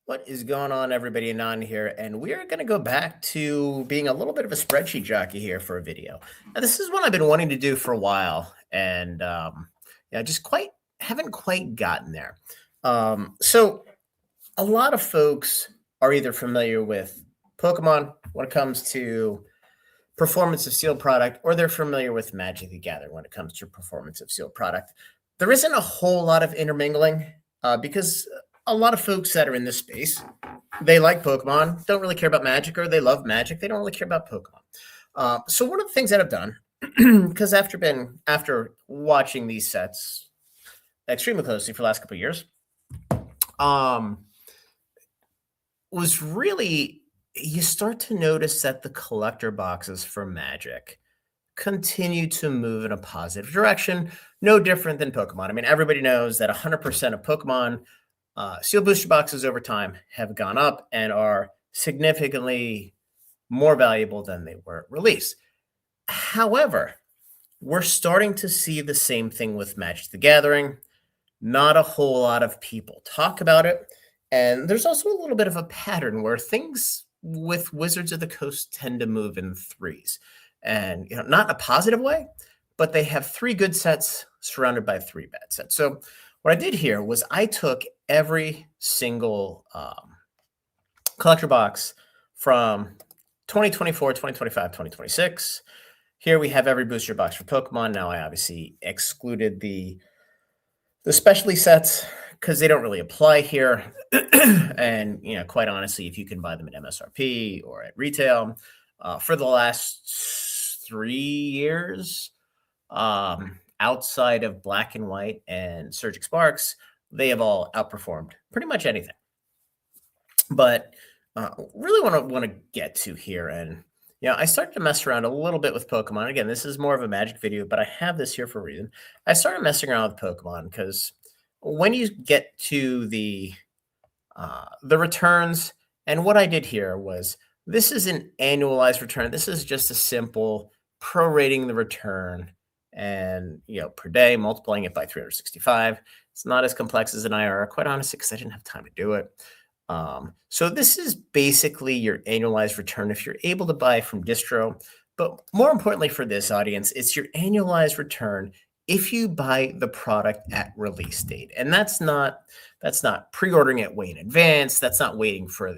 What is going on, everybody? Anon here, and we are going to go back to being a little bit of a spreadsheet jockey here for a video. Now, this is one I've been wanting to do for a while, and yeah, just quite haven't quite gotten there. So, a lot of folks are either familiar with Pokemon when it comes to performance of sealed product, or they're familiar with Magic the Gathering when it comes to performance of sealed product. There isn't a whole lot of intermingling because a lot of folks that are in this space, they like Pokemon, don't really care about Magic, or they love Magic, they don't really care about Pokemon. So one of the things that I've done, because after watching these sets extremely closely for the last couple of years, um, was really you start to notice that the collector boxes for Magic continue to move in a positive direction, no different than Pokemon. I mean, everybody knows that 100% of Pokemon sealed booster boxes over time have gone up and are significantly more valuable than they were at release. However, we're starting to see the same thing with Magic the Gathering. Not a whole lot of people talk about it. And there's also a little bit of a pattern where things with Wizards of the Coast tend to move in threes. And not in a positive way, but they have three good sets surrounded by three bad sets. So what I did here was I took every single collector box from 2024, 2025, 2026. Here we have every booster box for Pokemon. Now I obviously excluded the specialty sets because they don't really apply here. And quite honestly, if you can buy them at MSRP or at retail, for the last 3 years, outside of Black and White and Surgic Sparks, they have all outperformed pretty much anything. But really want to get to here, and I started to mess around a little bit with Pokemon. Again, this is more of a Magic video, but I have this here for a reason. I started messing around with Pokemon because when you get to the returns, and what I did here was this is an annualized return. This is just a simple prorating the return and per day, multiplying it by 365. It's not as complex as an IRR, quite honestly, because I didn't have time to do it. So this is basically your annualized return if you're able to buy from distro. But more importantly for this audience, it's your annualized return if you buy the product at release date. And that's not pre-ordering it way in advance. That's not waiting for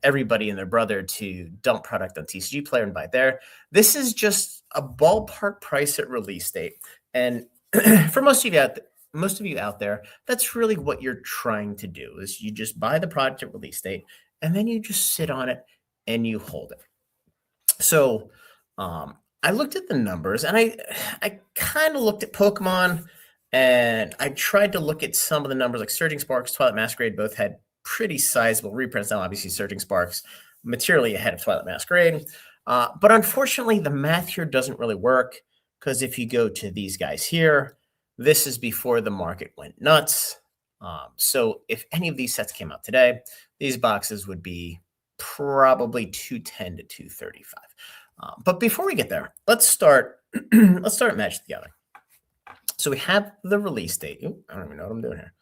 everybody and their brother to dump product on TCG Player and buy there. This is just a ballpark price at release date. And for most of you out there, that's really what you're trying to do is you just buy the product at release date and then you just sit on it and you hold it. So I looked at the numbers and I kind of looked at Pokemon and I tried to look at some of the numbers like Surging Sparks, Twilight Masquerade both had pretty sizable reprints. Now, obviously, Surging Sparks materially ahead of Twilight Masquerade. But unfortunately, the math here doesn't really work because if you go to these guys here, this is before the market went nuts. So if any of these sets came out today, these boxes would be probably 210 to 235. But before we get there, let's start Magic the Gathering. So we have the release date. Ooh, I don't even know what I'm doing here.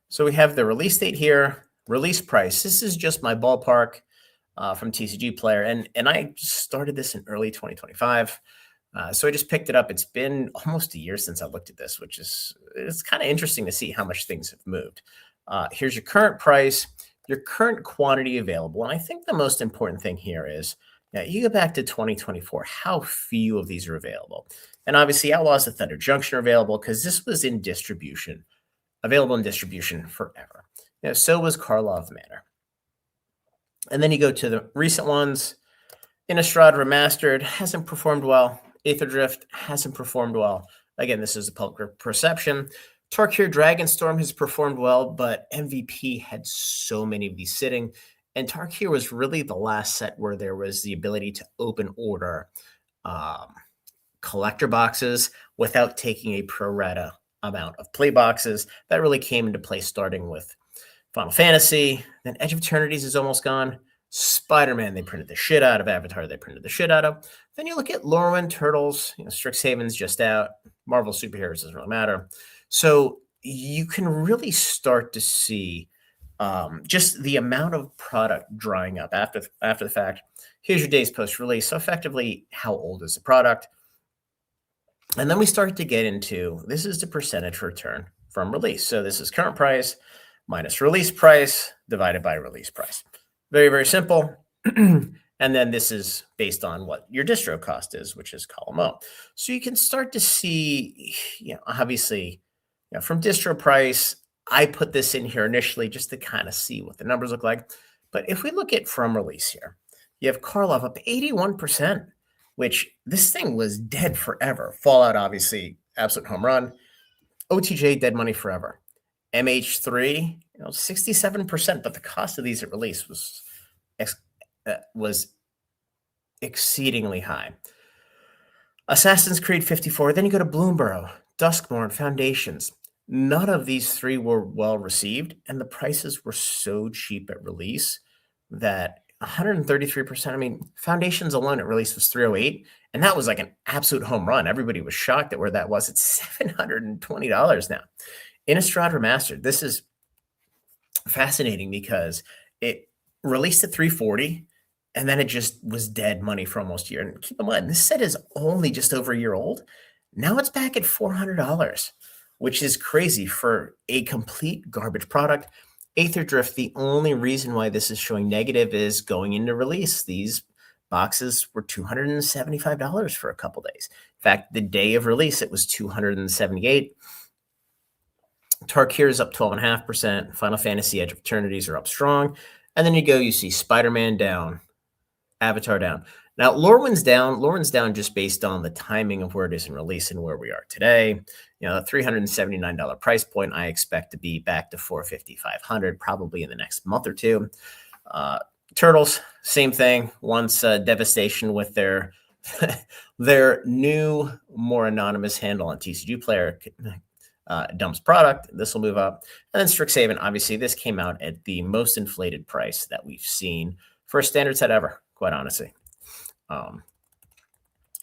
So we have the release date here, release price. This is just my ballpark from TCG Player. And I started this in early 2025. So I just picked it up. It's been almost a year since I looked at this, it's kind of interesting to see how much things have moved. Here's your current price, your current quantity available. And I think the most important thing here is you go back to 2024, how few of these are available. And obviously Outlaws of Thunder Junction are available because this was available in distribution forever. So was Karlov Manor. And then you go to the recent ones. Innistrad Remastered hasn't performed well. Aether Drift hasn't performed well. Again, this is a public perception. Tarkir Dragonstorm has performed well, but MVP had so many of these sitting. And Tarkir was really the last set where there was the ability to open order collector boxes without taking a pro rata amount of play boxes. That really came into play starting with Final Fantasy. Then Edge of Eternities is almost gone. Spider-Man, they printed the shit out of. Avatar, they printed the shit out of. Then you look at Lorwyn, Turtles, Strixhaven's just out. Marvel Superheroes doesn't really matter. So you can really start to see just the amount of product drying up after the fact. Here's your days post release. So effectively, how old is the product? And then we start to get into this is the percentage return from release. So this is current price minus release price divided by release price. Very, very simple. And then this is based on what your distro cost is, which is column O. So you can start to see, obviously, from distro price, I put this in here initially just to kind of see what the numbers look like. But if we look at from release here, you have Karlov up 81%, which this thing was dead forever. Fallout, obviously, absolute home run. OTJ, dead money forever. MH3, 67%, but the cost of these at release was exceedingly high. Assassin's Creed 54, then you go to Bloomburrow, Duskmourn, Foundations. None of these three were well received, and the prices were so cheap at release that 133%. I mean, Foundations alone at release was 308, and that was like an absolute home run. Everybody was shocked at where that was. It's $720 now. Innistrad Remastered. This is fascinating because it released at 340, and then it just was dead money for almost a year. And keep in mind, this set is only just over a year old. Now it's back at $400, which is crazy for a complete garbage product. Aether Drift, the only reason why this is showing negative is going into release. These boxes were $275 for a couple days. In fact, the day of release, it was $278. Tarkir is up 12.5%. Final Fantasy Edge of Eternities are up strong. And then you see Spider-Man down, Avatar down. Now, Lorwyn's down. Lorwyn's down just based on the timing of where it is in release and where we are today. The $379 price point, I expect to be back to $450, $500 probably in the next month or two. Turtles, same thing. Once Devastation with their their new, more anonymous handle on TCG Player dumps product, this will move up. And then Strixhaven, obviously, this came out at the most inflated price that we've seen for a standard set ever, quite honestly.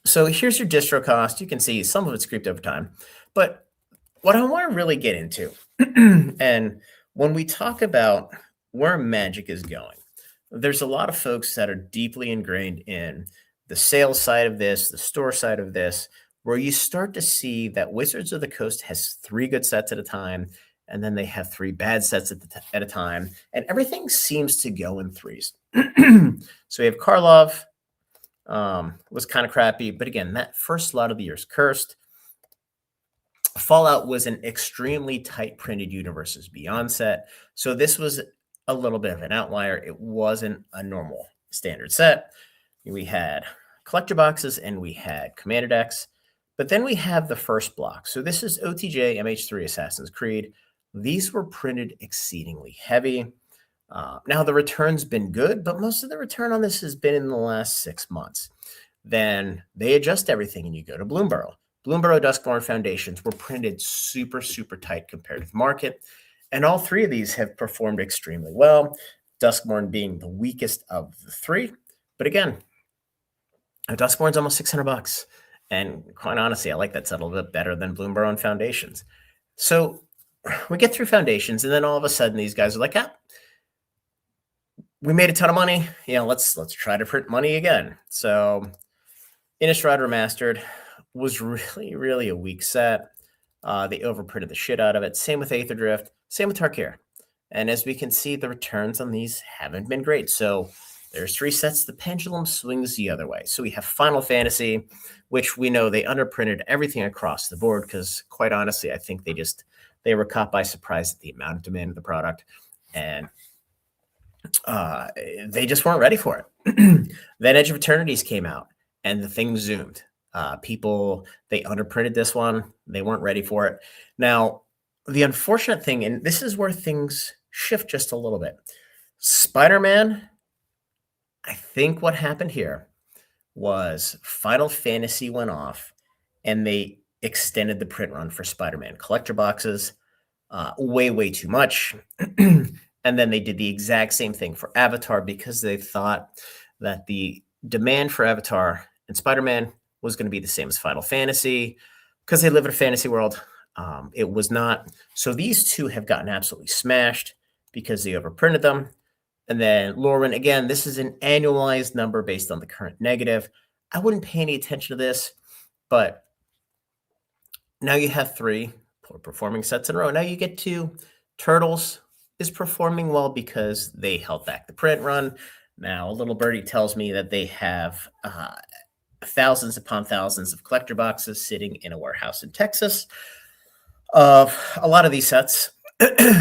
So here's your distro cost. You can see some of it's creeped over time. But what I want to really get into, and when we talk about where Magic is going, there's a lot of folks that are deeply ingrained in the sales side of this, the store side of this, where you start to see that Wizards of the Coast has 3 good sets at a time, and then they have 3 bad sets at a time, and everything seems to go in threes. So we have Karlov, was kind of crappy, but again, that first lot of the year is cursed. Fallout was an extremely tight printed Universes Beyond set, so this was a little bit of an outlier. It wasn't a normal standard set. We had collector boxes and we had commander decks, but then we have the first block. So this is OTJ, MH3, Assassin's Creed. These were printed exceedingly heavy. Now the return's been good, but most of the return on this has been in the last 6 months. Then they adjust everything and you go to Bloomburrow. Bloomburrow, Duskmourn, Foundations were printed super, super tight compared to the market. And all 3 of these have performed extremely well. Duskmourn being the weakest of the 3. But again, Duskmourn's almost $600. And quite honestly, I like that set a little bit better than Bloomburrow and Foundations. So we get through Foundations, and then all of a sudden these guys are like, we made a ton of money. Let's try to print money again. So Innistrad Remastered was really, really a weak set. They overprinted the shit out of it. Same with Aether Drift. Same with Tarkir. And as we can see, the returns on these haven't been great. So there's 3 sets. The pendulum swings the other way. So we have Final Fantasy, which we know they underprinted everything across the board because, quite honestly, I think they were caught by surprise at the amount of demand of the product. And they just weren't ready for it. Then Edge of Eternities came out and the thing zoomed. People, they underprinted this one. They weren't ready for it. Now, the unfortunate thing, and this is where things shift just a little bit. Spider-Man, I think what happened here was Final Fantasy went off and they extended the print run for Spider-Man collector boxes way, way too much. And then they did the exact same thing for Avatar because they thought that the demand for Avatar and Spider-Man was going to be the same as Final Fantasy because they live in a fantasy world. It was not. So these 2 have gotten absolutely smashed. because they overprinted them. And then Lorwyn, again, this is an annualized number based on the current negative. I wouldn't pay any attention to this, but now you have 3 poor performing sets in a row. Now you get to Turtles is performing well because they held back the print run. Now, a little birdie tells me that they have thousands upon thousands of collector boxes sitting in a warehouse in Texas of a lot of these sets.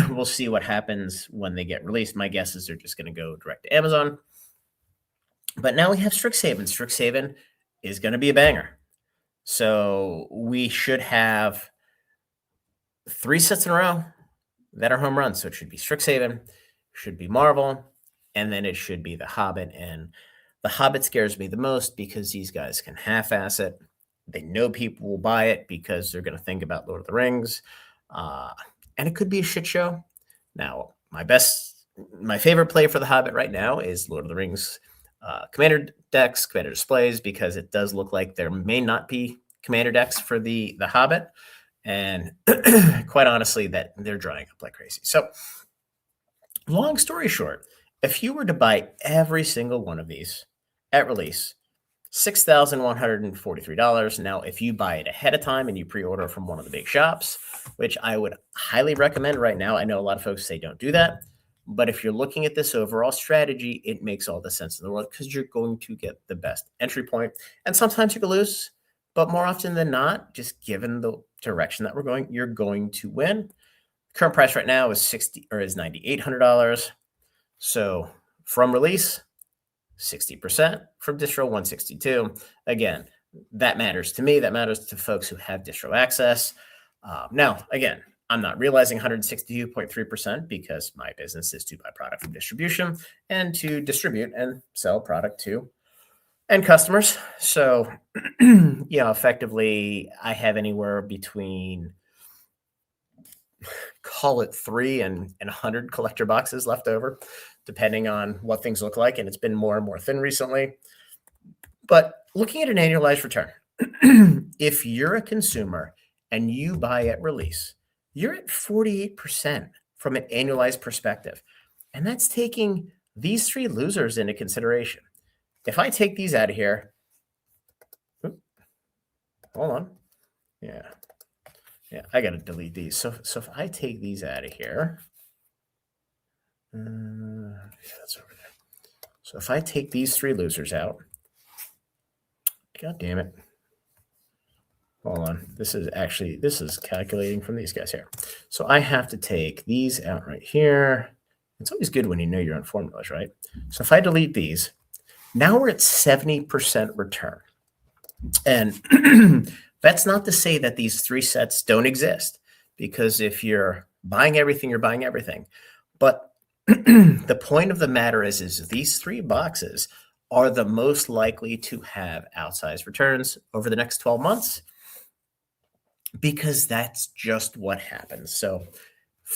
We'll see what happens when they get released. My guess is they're just going to go direct to Amazon. But now we have Strixhaven. Strixhaven is going to be a banger. So we should have 3 sets in a row that are home runs. So it should be Strixhaven, should be Marvel, and then it should be The Hobbit. And The Hobbit scares me the most because these guys can half-ass it. They know people will buy it because they're going to think about Lord of the Rings. And it could be a shit show. Now, my favorite play for The Hobbit right now is Lord of the Rings Commander decks, Commander displays, because it does look like there may not be Commander decks for the Hobbit. And quite honestly, that they're drying up like crazy. So long story short, if you were to buy every single one of these at release, $6,143. Now, if you buy it ahead of time and you pre-order from one of the big shops, which I would highly recommend right now, I know a lot of folks say don't do that, but if you're looking at this overall strategy, it makes all the sense in the world because you're going to get the best entry point. And sometimes you can lose, but more often than not, just given the direction that we're going, you're going to win. Current price right now is $9,800. So from release, 60%, from distro 162. Again, that matters to me. That matters to folks who have distro access. Now, again, I'm not realizing 162.3% because my business is to buy product from distribution and to distribute and sell product to end customers. So, effectively, I have anywhere between, call it 3 and 100 collector boxes left over, depending on what things look like. And it's been more and more thin recently. But looking at an annualized return, if you're a consumer and you buy at release, you're at 48% from an annualized perspective. And that's taking these 3 losers into consideration. If I take these out of here, hold on. Yeah, I got to delete these. So if I take these out of here, that's over there. So if I take these 3 losers out, God damn it. Hold on. This is calculating from these guys here. So I have to take these out right here. It's always good when you know your own formulas, right? So if I delete these, now we're at 70% return. And that's not to say that these 3 sets don't exist, because if you're buying everything, you're buying everything. But the point of the matter is these 3 boxes are the most likely to have outsized returns over the next 12 months, because that's just what happens. So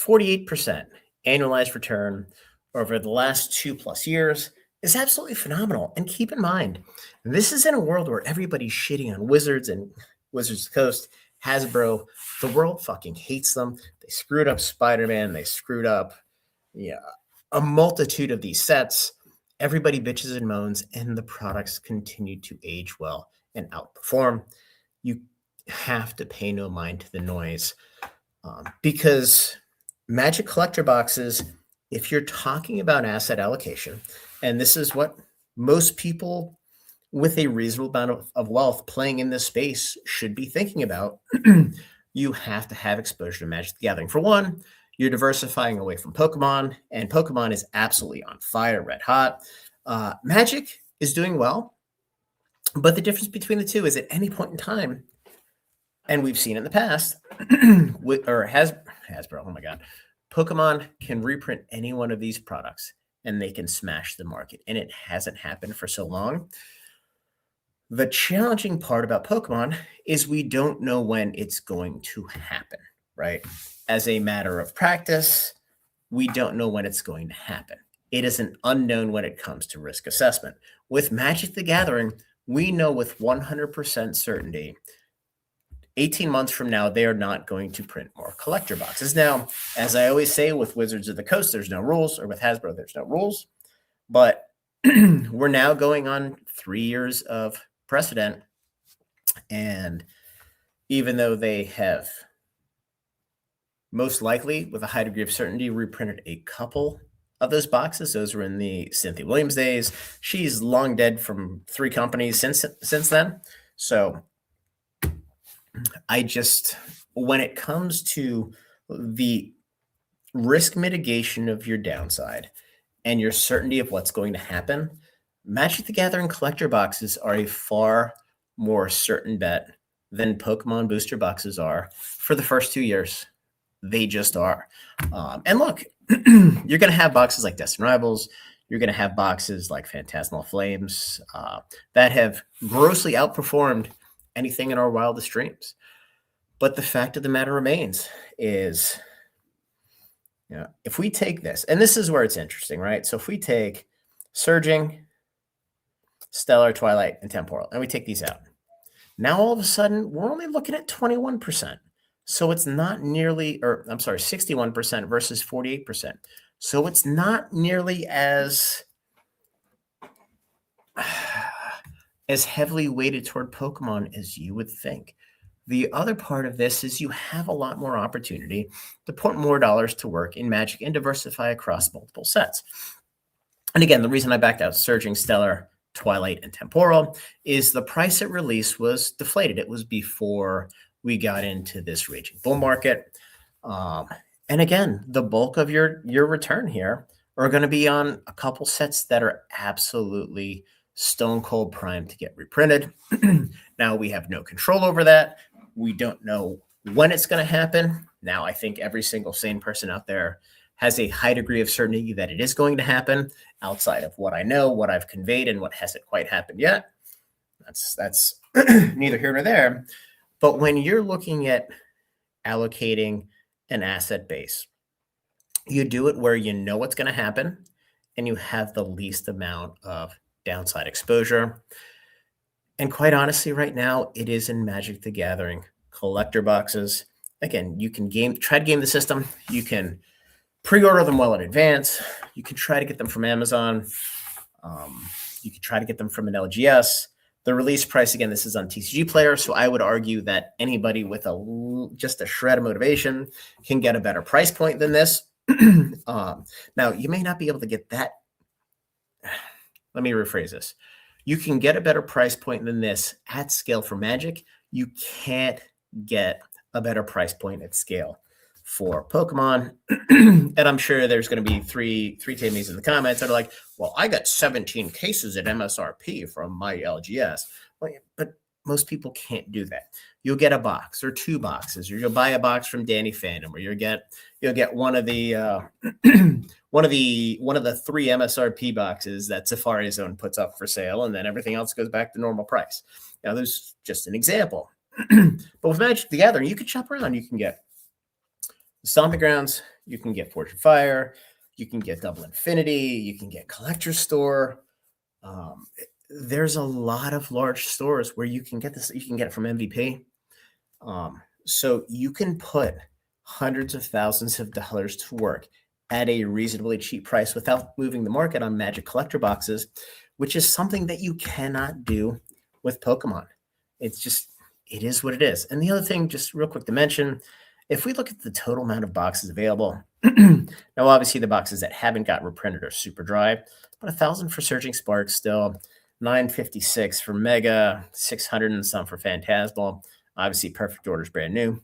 48% annualized return over the last 2+ years is absolutely phenomenal. And keep in mind, this is in a world where everybody's shitting on Wizards and Wizards of the Coast, Hasbro. The world fucking hates them. They screwed up Spider-Man. They screwed up a multitude of these sets. Everybody bitches and moans, and the products continue to age well and outperform. You have to pay no mind to the noise, because Magic collector boxes, if you're talking about asset allocation, and this is what most people with a reasonable amount of wealth playing in this space should be thinking about, you have to have exposure to Magic the Gathering. For one, you're diversifying away from Pokemon, and Pokemon is absolutely on fire, red hot. Magic is doing well, but the difference between the two is at any point in time, and we've seen in the past, Hasbro, oh my God, Pokemon can reprint any one of these products and they can smash the market. And it hasn't happened for so long. The challenging part about Pokemon is we don't know when it's going to happen, right? As a matter of practice, we don't know when it's going to happen. It is an unknown when it comes to risk assessment. With Magic the Gathering, we know with 100% certainty 18 months from now, they are not going to print more collector boxes. Now, as I always say, with Wizards of the Coast, there's no rules, or with Hasbro, there's no rules. But we're now going on 3 years of precedent. And even though they have most likely, with a high degree of certainty, reprinted a couple of those boxes. Those were in the Cynthia Williams days. She's long dead from 3 companies since then. So when it comes to the risk mitigation of your downside and your certainty of what's going to happen, Magic the Gathering collector boxes are a far more certain bet than Pokemon booster boxes are for the first 2 years. They just are. And look, you're going to have boxes like Destined Rivals. You're going to have boxes like Phantasmal Flames that have grossly outperformed anything in our wildest dreams. But the fact of the matter remains is, if we take this, and this is where it's interesting, right? So if we take Surging, Stellar, Twilight, and Temporal, and we take these out, now all of a sudden we're only looking at 21%. So it's not nearly, 61% versus 48%. So it's not nearly as heavily weighted toward Pokemon as you would think. The other part of this is you have a lot more opportunity to put more dollars to work in Magic and diversify across multiple sets. And again, the reason I backed out Surging, Stellar, Twilight, and Temporal is the price at release was deflated. It was before we got into this raging bull market. And again, the bulk of your return here are going to be on a couple sets that are absolutely stone cold primed to get reprinted. Now we have no control over that. We don't know when it's going to happen. Now I think every single sane person out there has a high degree of certainty that it is going to happen outside of what I know, what I've conveyed, and what hasn't quite happened yet. That's neither here nor there. But when you're looking at allocating an asset base, you do it where you know what's going to happen and you have the least amount of downside exposure. And quite honestly, right now, it is in Magic the Gathering collector boxes. Again, you can try to game the system. You can pre-order them well in advance. You can try to get them from Amazon. You can try to get them from an LGS. The release price, again, this is on TCG Player, so I would argue that anybody with just a shred of motivation can get a better price point than this. Now, you may not be able to get that. Let me rephrase this. You can get a better price point than this at scale for Magic. You can't get a better price point at scale for Pokemon. And I'm sure there's going to be three Timmies in the comments that are like, well, I got 17 cases at MSRP from my LGS. Well, but most people can't do that. You'll get a box or 2 boxes, or you'll buy a box from Danny Phantom, or you'll get one of the one of the 3 MSRP boxes that Safari Zone puts up for sale, and then everything else goes back to normal price. Now, there's just an example. But with Magic the Gathering, you can shop around. You can get Stomping Grounds, you can get Forge of Fire, you can get Double Infinity, you can get Collector's Store. There's a lot of large stores where you can get this. You can get it from MVP. So you can put hundreds of thousands of dollars to work at a reasonably cheap price without moving the market on Magic collector boxes, which is something that you cannot do with Pokemon. It is what it is. And the other thing, just real quick to mention, if we look at the total amount of boxes available, now obviously the boxes that haven't got reprinted are super dry, but 1,000 for Surging Sparks still, 956 for Mega, 600 and some for Phantasmal. Obviously, Perfect Order is brand new.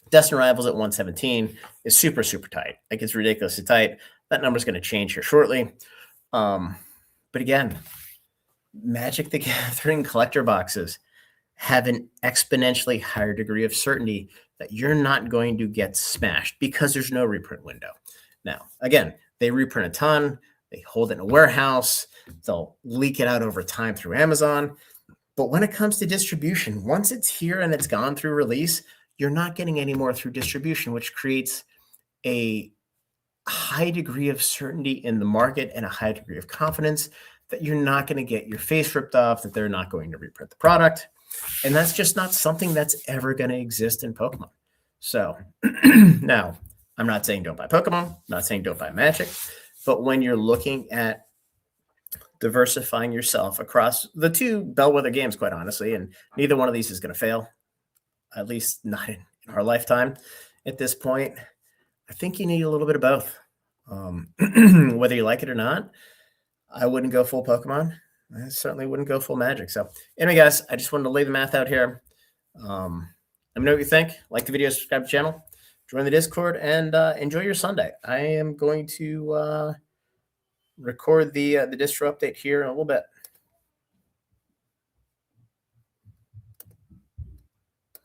Destined Rivals at 117 is super, super tight. Like, it's ridiculously tight. That number is going to change here shortly. But again, Magic the Gathering collector boxes have an exponentially higher degree of certainty that you're not going to get smashed because there's no reprint window. Now, again, they reprint a ton. They hold it in a warehouse. They'll leak it out over time through Amazon. But when it comes to distribution, once it's here and it's gone through release, you're not getting any more through distribution, which creates a high degree of certainty in the market and a high degree of confidence that you're not going to get your face ripped off, that they're not going to reprint the product. And that's just not something that's ever going to exist in Pokemon. So now, I'm not saying don't buy Pokemon, I'm not saying don't buy Magic, but when you're looking at diversifying yourself across the two bellwether games, quite honestly, and neither one of these is going to fail, at least not in our lifetime at this point. I think you need a little bit of both. Whether you like it or not, I wouldn't go full Pokemon. I certainly wouldn't go full Magic. So, anyway, guys, I just wanted to lay the math out here. Let me know what you think. Like the video, subscribe to the channel, join the Discord, and enjoy your Sunday. I am going to record the distro update here in a little bit.